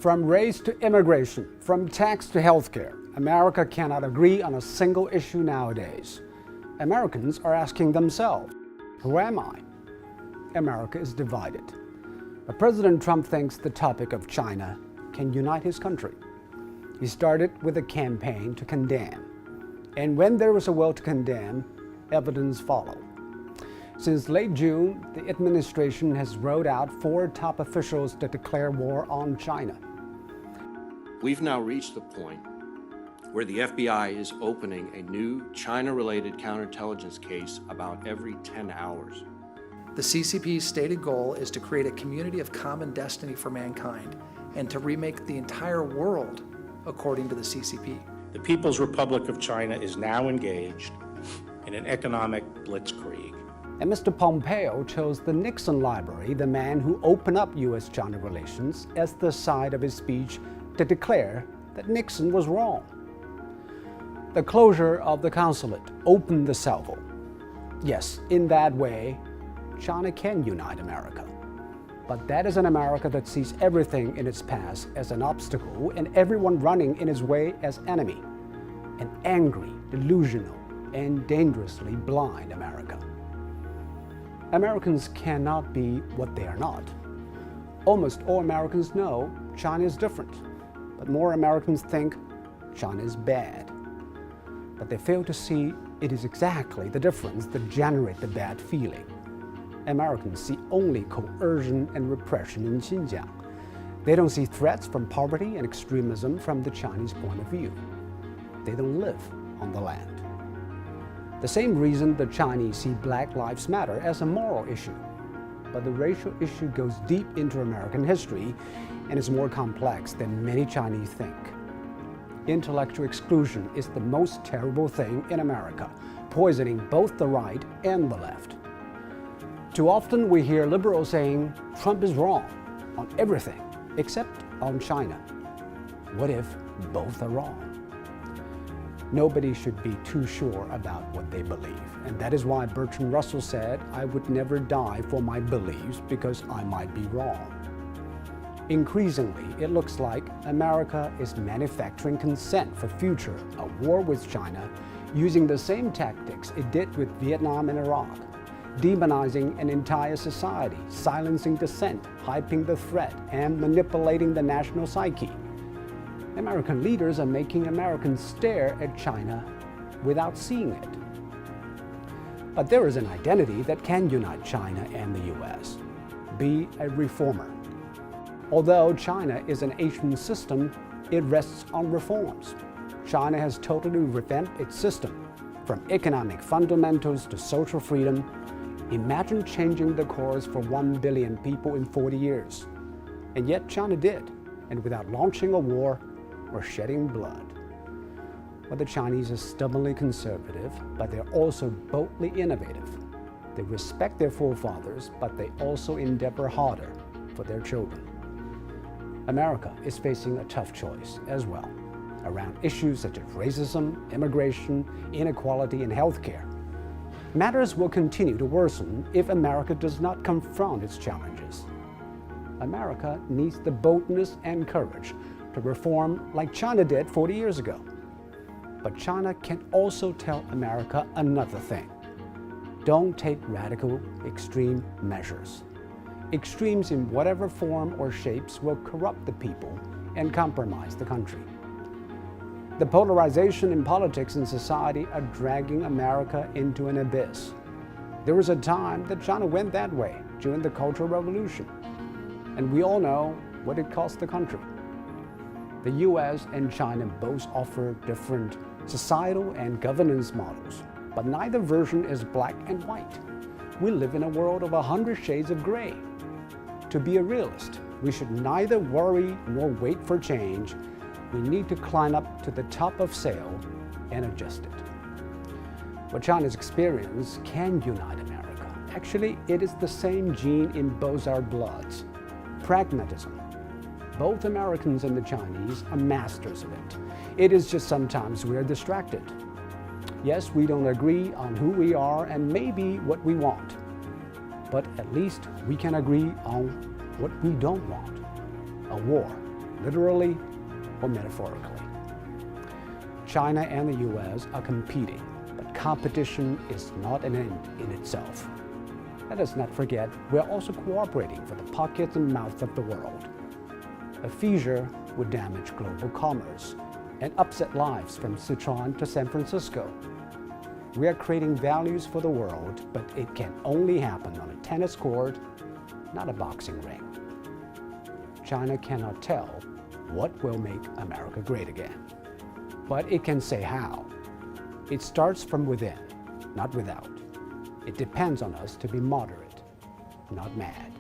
From race to immigration, from tax to healthcare, America cannot agree on a single issue nowadays. Americans are asking themselves, who am I? America is divided. But President Trump thinks the topic of China can unite his country. He started with a campaign to condemn. And when there was a will to condemn, evidence followed. Since late June, the administration has rolled out 4 top officials to declare war on China. We've now reached the point where the FBI is opening a new China-related counterintelligence case about every 10 hours. The CCP's stated goal is to create a community of common destiny for mankind and to remake the entire world according to the CCP. The People's Republic of China is now engaged in an economic blitzkrieg. And Mr. Pompeo chose the Nixon Library, the man who opened up U.S.-China relations, as the site of his speech to declare that Nixon was wrong. The closure of the consulate opened the salvo. Yes, in that way, China can unite America. But that is an America that sees everything in its past as an obstacle and everyone running in its way as enemy. An angry, delusional, and dangerously blind America. Americans cannot be what they are not. Almost all Americans know China is different, but more Americans think China is bad. But they fail to see it is exactly the difference that generates the bad feeling. Americans see only coercion and repression in Xinjiang. They don't see threats from poverty and extremism from the Chinese point of view. They don't live on the land. The same reason the Chinese see Black Lives Matter as a moral issue. But the racial issue goes deep into American history and is more complex than many Chinese think. Intellectual exclusion is the most terrible thing in America, poisoning both the right and the left. Too often we hear liberals saying Trump is wrong on everything except on China. What if both are wrong? Nobody should be too sure about what they believe. And that is why Bertrand Russell said, "I would never die for my beliefs because I might be wrong." Increasingly, it looks like America is manufacturing consent for future, a war with China, using the same tactics it did with Vietnam and Iraq, demonizing an entire society, silencing dissent, hyping the threat, and manipulating the national psyche. American leaders are making Americans stare at China without seeing it. But there is an identity that can unite China and the U.S. Be a reformer. Although China is an Asian system, it rests on reforms. China has totally revamped its system, from economic fundamentals to social freedom. Imagine changing the course for 1 billion people in 40 years. And yet China did, and without launching a war or shedding blood. But the Chinese are stubbornly conservative, but they're also boldly innovative. They respect their forefathers, but they also endeavor harder for their children. America is facing a tough choice as well, around issues such as racism, immigration, inequality, and healthcare. Matters will continue to worsen if America does not confront its challenges. America needs the boldness and courage to reform like China did 40 years ago. But China can also tell America another thing. Don't take radical, extreme measures. Extremes in whatever form or shapes will corrupt the people and compromise the country. The polarization in politics and society are dragging America into an abyss. There was a time that China went that way during the Cultural Revolution, and we all know what it cost the country. The U.S. and China both offer different societal and governance models, but neither version is black and white. We live in a world of 100 shades of gray. To be a realist, we should neither worry nor wait for change. We need to climb up to the top of sail and adjust it. What China's experience can unite America. Actually, it is the same gene in both our bloods, pragmatism. Both Americans and the Chinese are masters of it. It is just sometimes we are distracted. Yes, we don't agree on who we are and maybe what we want. But at least we can agree on what we don't want, a war literally or metaphorically. China and the US are competing, but competition is not an end in itself. Let us not forget, we are also cooperating for the pockets and mouths of the world. A fissure would damage global commerce and upset lives from Sichuan to San Francisco. We are creating values for the world, but it can only happen on a tennis court, not a boxing ring. China cannot tell what will make America great again, but it can say how. It starts from within, not without. It depends on us to be moderate, not mad.